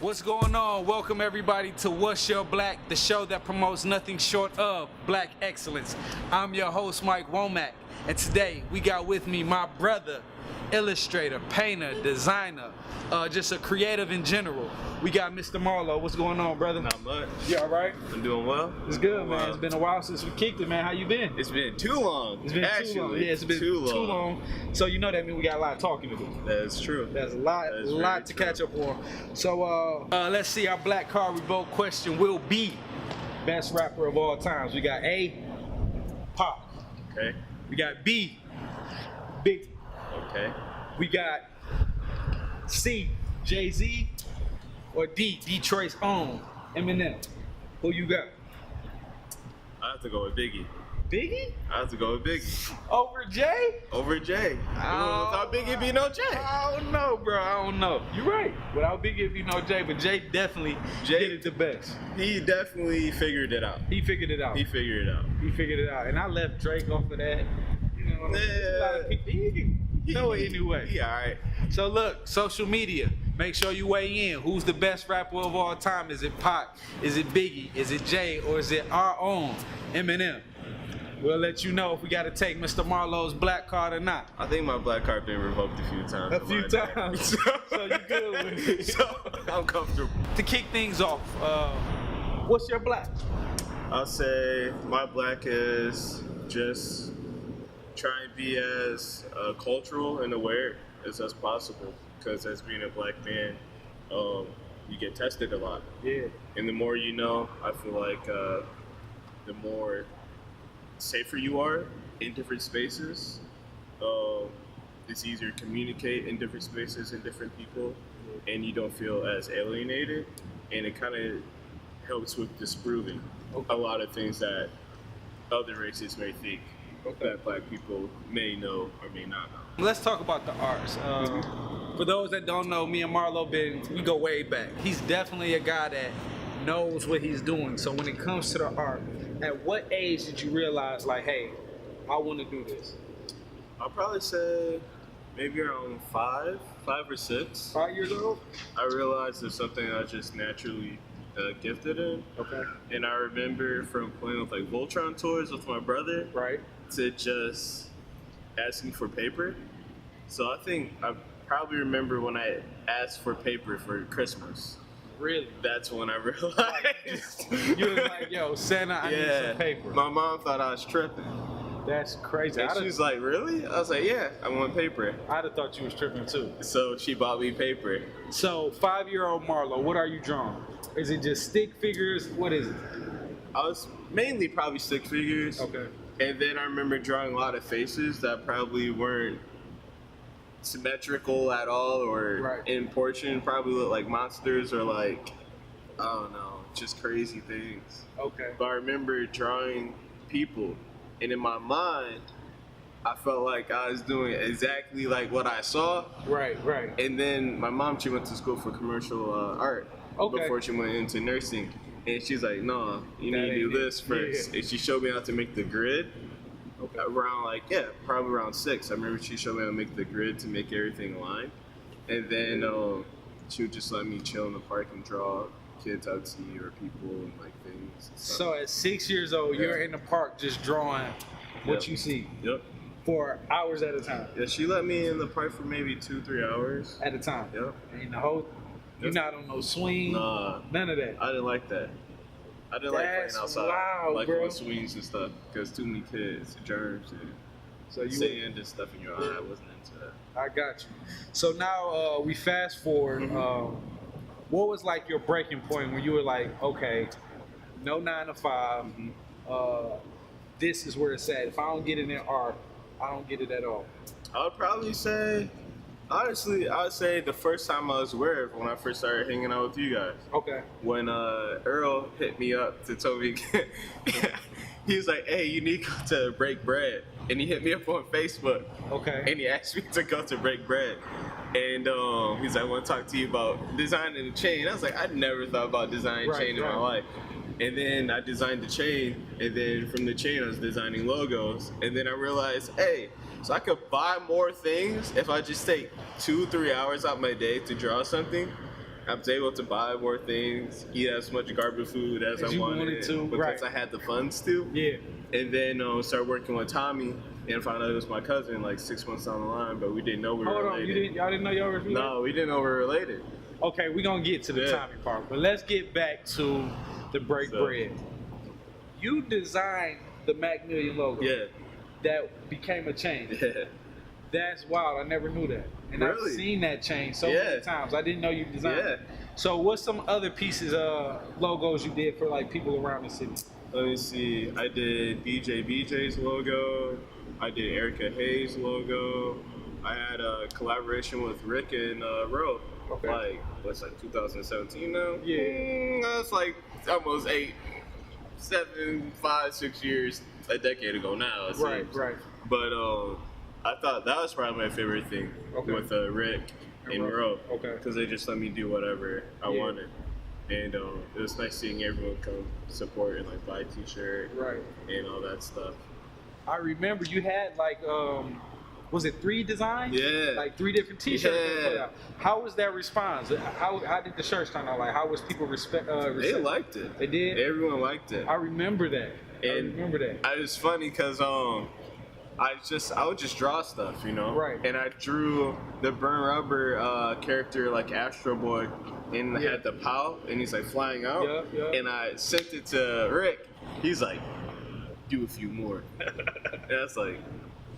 What's going on? Welcome everybody to What's Your Black, the show that promotes nothing short of black excellence. I'm your host, Mike Womack, and today we got with me my brother, illustrator, painter, designer, just a creative in general. We got Mr. Marlo. What's going on, brother? Not much. You all right? I'm doing well. It's good, man. It's been a while since we kicked it, man. How you been? It's been too long. It's been too long. Yeah, it's been too long. So you know that means we got a lot of talking to do. That's true. There's a lot to catch up on. So let's see. Our black card revolt question will be best rapper of all times. We got A, Pac. Okay. We got B, Biggie. Okay. We got C, Jay-Z, or D, Detroit's own Eminem. Who you got? I have to go with Biggie. Biggie? I have to go with Biggie. Over Jay? Over Jay. Without Biggie, it'd be no Jay. I don't know, bro. I don't know. You're right. Without Biggie, it'd be no Jay, but Jay definitely did it the best. He definitely figured it out. He figured it out. He figured it out. He figured it out. And I left Drake off of that. You know, a lot of people. You know it anyway. Yeah, all right. So look, social media. Make sure you weigh in. Who's the best rapper of all time? Is it Pac? Is it Biggie? Is it Jay? Or is it our own Eminem? We'll let you know if we got to take Mr. Marlo's black card or not. I think my black card been revoked a few times. A few times. So you good with it. So I'm comfortable. To kick things off, what's your black? I'll say my black is just try and be as cultural and aware as possible, because as being a black man, you get tested a lot. Yeah. And the more you know, I feel like the more safer you are in different spaces. It's easier to communicate in different spaces and different people, and you don't feel as alienated, and it kind of helps with disproving a lot of things that other races may think that black people may know or may not know. Let's talk about the arts. For those that don't know, me and Marlo we go way back. He's definitely a guy that knows what he's doing. So when it comes to the art, at what age did you realize, like, hey, I want to do this? I'll probably say maybe around 5 or 6. 5 years old? I realized it's something I was just naturally gifted in. Okay. And I remember from playing with like Voltron toys with my brother, right, to just asking for paper. So I think I probably remember when I asked for paper for Christmas. Really? That's when I realized. You was like, yo, Santa, I need some paper. My mom thought I was tripping. That's crazy. And she was like, really? I was like, yeah, I want paper. I'd have thought you was tripping too. So she bought me paper. So 5-year-old Marlo, what are you drawing? Is it just stick figures? What is it? I was mainly probably stick figures. Okay. And then I remember drawing a lot of faces that probably weren't symmetrical at all, or in portion, probably look like monsters or like, I don't know, just crazy things. Okay. But I remember drawing people, and in my mind, I felt like I was doing exactly like what I saw. Right. And then my mom, she went to school for commercial art before she went into nursing. And she's like, no, you need to do this first. Yeah. And she showed me how to make the grid. Okay. Around probably around 6. I remember she showed me how to make the grid to make everything align. And then she would just let me chill in the park and draw kids I'd see or people and like things. So at 6 years old, you're in the park just drawing what you see. Yep. For hours at a time. Yeah, she let me in the park for maybe 2-3 hours. At a time. Yep. And the whole, you're not on no swing. Nah. None of that. I didn't like that. I didn't like playing outside, like bro. on swings and stuff, because too many kids, germs, and sand and stuff in your eye. I wasn't into that. I got you. So now we fast forward. What was like your breaking point when you were like, okay, no 9 to 5. This is where it's at. If I don't get it in art, I don't get it at all. I would probably say, honestly, I would say the first time I was aware of when I first started hanging out with you guys. Okay. When Earl hit me up to tell me, he was like, hey, you need to go to Break Bread. And he hit me up on Facebook. Okay. And he asked me to go to Break Bread. And he's like, I want to talk to you about designing a chain. I was like, I never thought about designing a chain in my life. And then I designed the chain, and then from the chain I was designing logos. And then I realized, hey, so I could buy more things if I just take 2-3 hours out my day to draw something. I was able to buy more things, eat as much garbage food as I you wanted wanted to, because right. I had the funds to. Yeah. And then started working with Tommy and found out it was my cousin like 6 months down the line, but we didn't know we were Hold on, related. y'all didn't know y'all were related? No, we didn't know we were related. Okay, we're gonna get to the Tommy part, but let's get back to the break bread. You designed the Macmillian logo. Yeah. That became a chain. Yeah. That's wild. I never knew that. And I've Really? seen that chain so many times. I didn't know you designed it. So what's some other pieces of logos you did for like people around the city? Let me see. I did BJ's logo. I did Erica Hayes' logo. I had a collaboration with Rick and Ro. Okay. Like, what's like 2017 now? Yeah. That's like almost 6 years, a decade ago now. It Right, seems. right. But I thought that was probably my favorite thing with Rick and Ro. Okay. Because they just let me do whatever I wanted. And it was nice seeing everyone come support and like buy a t-shirt and all that stuff. I remember you had like, was it 3 designs? Yeah. Like 3 different t-shirts. Yeah. How was that response? How did the shirts turn out? Like how was people respect? They liked it. They did? Everyone liked it. I remember that. And it was funny because I would just draw stuff, you know? Right. And I drew the Burn Rubber character like Astro Boy and had the POW and he's like flying out. And I sent it to Rick. He's like, do a few more. And that's like,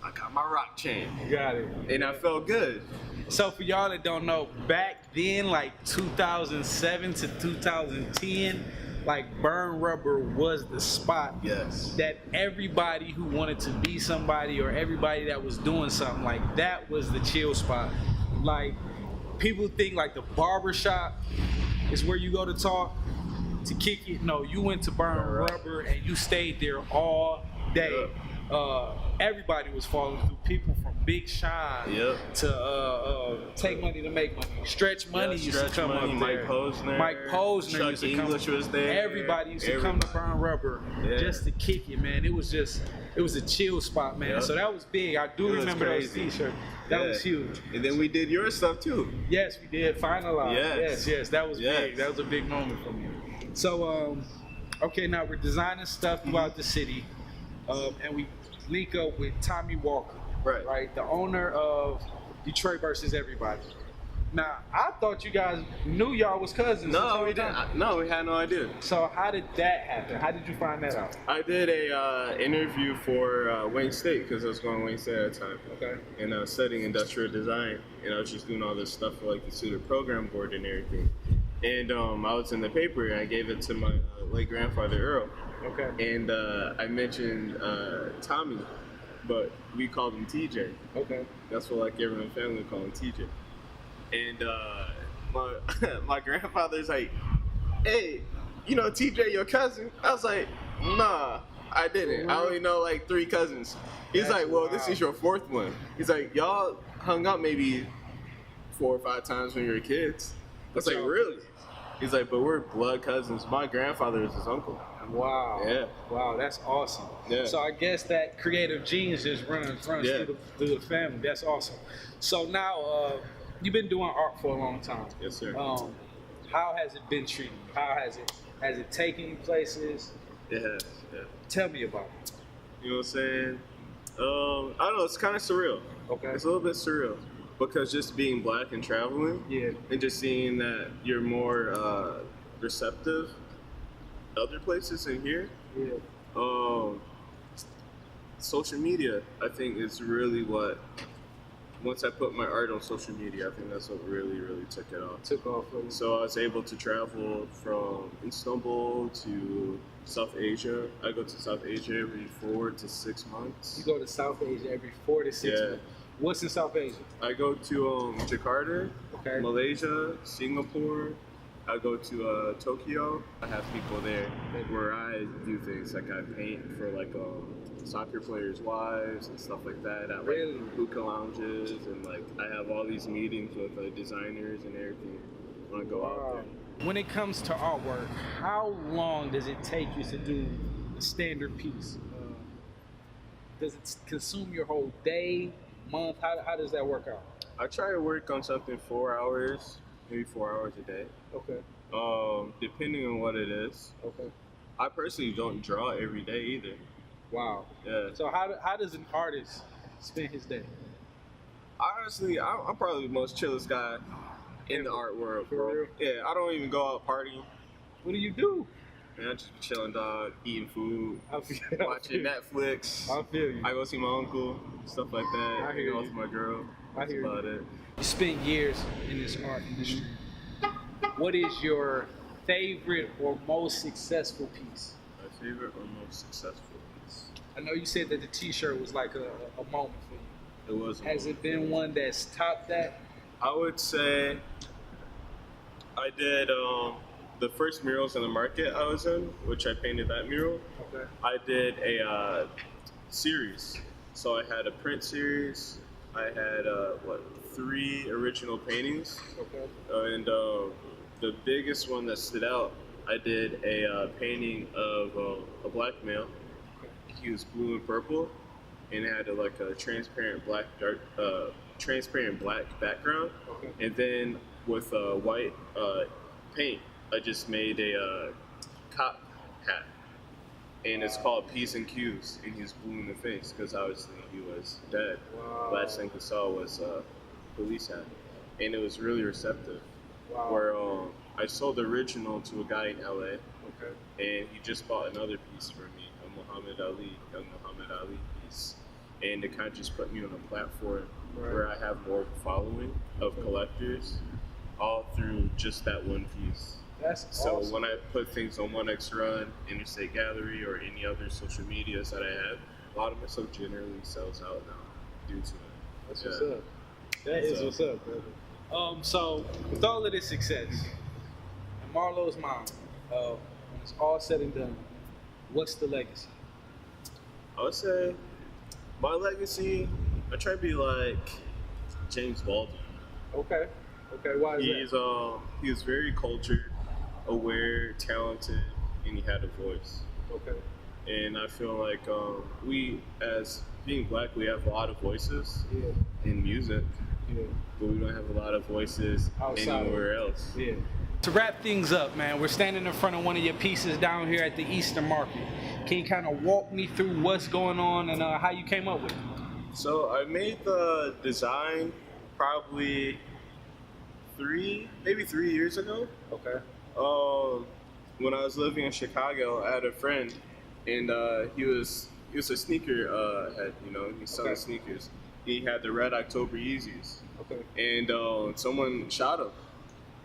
I got my rock chain. Got it. And I felt good. So for y'all that don't know, back then, like 2007 to 2010, like Burn Rubber was the spot that everybody who wanted to be somebody or everybody that was doing something, like that was the chill spot. Like people think like the barbershop is where you go to talk, to kick it. No, you went to Burn Rubber and you stayed there all day. Everybody was falling through. People from Big Sean to Take Money to Make Money. Stretch Money used to come up there. Mike Posner Chuck used to English was there. Everybody used to come to Burn Rubber just to kick it, man. It was a chill spot, man. So that was big. I do remember those t-shirts. That was huge. And then we did your stuff too. Yes, we did. Finalize. Yes. That was big. That was a big moment for me. So, okay, now we're designing stuff throughout the city, and we link up with Tommy Walker, right? The owner of Detroit versus Everybody. Now, I thought you guys knew y'all was cousins. No, we didn't. No, we had no idea. So how did that happen? How did you find that out? I did a interview for Wayne State because I was going to Wayne State at the time. Okay. And I was studying industrial design, and I was just doing all this stuff for like the student program board and everything. And I was in the paper, and I gave it to my late grandfather Earl. Okay. And I mentioned Tommy, but we called him TJ. Okay. That's what like everyone in the family would call him TJ. And my grandfather's like, hey, you know TJ, your cousin? I was like, nah, I didn't. I only know like 3 cousins. He's like, well, this is your 4th one. He's like, y'all hung up maybe 4 or 5 times when you were kids. I was like, really? He's like, but we're blood cousins. My grandfather is his uncle. Wow. Yeah. Wow, that's awesome. Yeah. So I guess that creative genes just runs through the family. That's awesome. So now, you've been doing art for a long time. Yes, sir. How has it been treated? Has it taken you places? It has, yeah. Tell me about it. You know what I'm saying? I don't know, it's kind of surreal. Okay. It's a little bit surreal. Because just being black and traveling, and just seeing that you're more receptive other places in here. Social media, I think, is really what. Once I put my art on social media, I think that's what really, really took it off. So I was able to travel from Istanbul to South Asia. I go to South Asia every 4 to 6 months. You go to South Asia every 4 to 6 months. What's in South Asia? I go to Jakarta, Malaysia, Singapore. I go to Tokyo. I have people there where I do things like I paint for like soccer players' wives and stuff like that. At like hookah lounges, and like I have all these meetings with designers and everything when I go out there. When it comes to artwork, how long does it take you to do a standard piece? Does it consume your whole day, month? How does that work out? I try to work on something 4 hours, maybe 4 hours a day. Okay. Depending on what it is. Okay. I personally don't draw every day either. Wow. Yeah. So how does an artist spend his day? Honestly, I'm probably the most chillest guy in the art world, For bro. real? Yeah, I don't even go out partying. What do you do? Man, I just be chilling, dog, eating food, I feel watching Netflix. I feel you. I go see my uncle, stuff like that. I hear Hang out you. with my girl. I That's hear about you. it. You spent years in this art industry. What is your favorite or most successful piece? My favorite or most successful piece? I know you said that the T-shirt was like a moment for you. It was. Has it been one that's topped that? I would say I did the first murals in the market I was in, which I painted that mural. Okay. I did a series. So I had a print series. I had 3 original paintings, Okay. and the biggest one that stood out, I did a painting of a black male. He was blue and purple, and it had like a transparent black background, Okay. and then with white paint, I just made a cop hat, and it's called P's and Q's, and he's blue in the face because obviously he was dead. Wow. Last thing he saw was a police hat, and it was really receptive. Wow. Where I sold the original to a guy in LA, Okay. and he just bought another piece for me, a young Muhammad Ali piece, and it kind of just put me on a platform Right. where I have more of a following of collectors, all through just that one piece. That's So awesome. when I put things on 1X Run, Interstate Gallery, or any other social medias that I have, a lot of my stuff generally sells out now due to it. That's Yeah. what's up. That is So- what's up, brother. So with all of this success, and Marlo's mom, when it's all said and done, what's the legacy? I would say my legacy, I try to be like James Baldwin. Okay. Okay. Why is that? He was very cultured, aware, talented, and he had a voice. Okay. And I feel like we, as being black, we have a lot of voices Yeah. in music, Yeah. but we don't have a lot of voices Outside. anywhere else. Yeah. To wrap things up, man, we're standing in front of one of your pieces down here at the Eastern Market. Can you kind of walk me through what's going on and how you came up with it? So I made the design probably maybe 3 years ago. Okay. When I was living in Chicago, I had a friend, and he was a sneaker head. You know, he selling Okay. sneakers. He had the Red October Yeezys, Okay. and someone shot him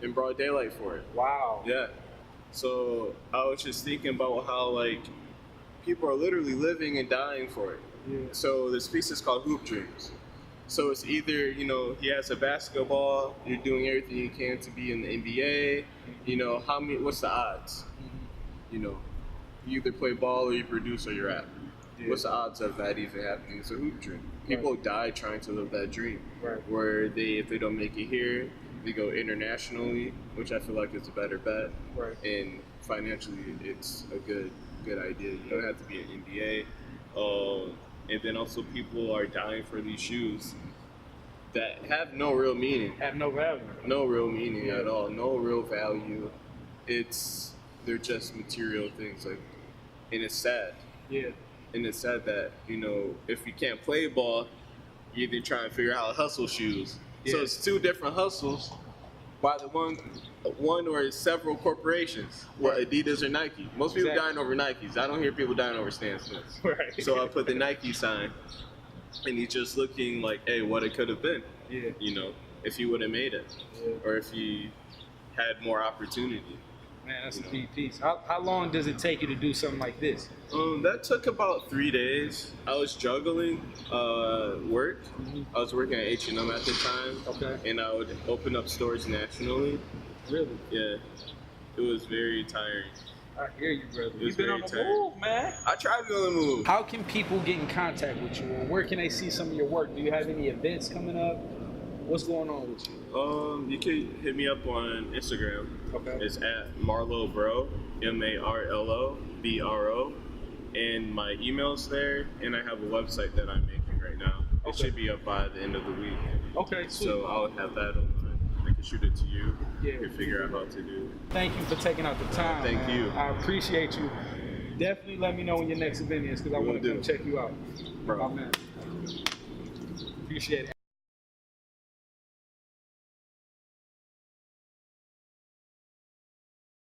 in broad daylight for it. Wow. Yeah. So I was just thinking about how like people are literally living and dying for it. Yeah. So this piece is called Hoop Dreams. So it's either, he has a basketball, you're doing everything you can to be in the NBA, what's the odds? You either play ball or you produce or you rap. Yeah. What's the odds of that even happening? It's a hoop dream. People die trying to live that dream. Right. Where if they don't make it here, they go internationally, which I feel like is a better bet. Right. And financially, it's a good idea. You don't have to be an NBA. And then also people are dying for these shoes that have no real meaning. Have no value. No real meaning at all. No real value. They're just material things. And it's sad. Yeah. And it's sad that, if you can't play ball, you either try and figure out how to hustle shoes. So Yeah. it's 2 different hustles by the one or several corporations, Adidas or Nike. Most people Exactly. dying over Nikes. I don't hear people dying over Stan Smiths. Right. So I put the Nike sign, and he's just looking like, hey, what it could have been. Yeah. If he would have made it, Yeah. or if he had more opportunity. Man, that's a deep piece. How long does it take you to do something like this? That took about 3 days. I was juggling work. I was working at H&M at the time. Okay. And I would open up stores nationally. Really? Yeah. It was very tiring. I hear you, brother. was You've been very on the tired. move, man. I tried to go on the move. How can people get in contact with you? Or where can they see some of your work? Do you have any events coming up? What's going on with you? You can hit me up on Instagram. Okay. It's at Marlo Bro, MarloBro. And my email's there, and I have a website that I'm making right now. It Okay. should be up by the end of the week. Okay, sweet. So I'll have that online. I can shoot it to you. Yeah. can figure out how to do. Thank you for taking out the time. Thank man. you. I appreciate you. Definitely let me know when your next event is because I want to come check you out. Bro. My man. Appreciate it.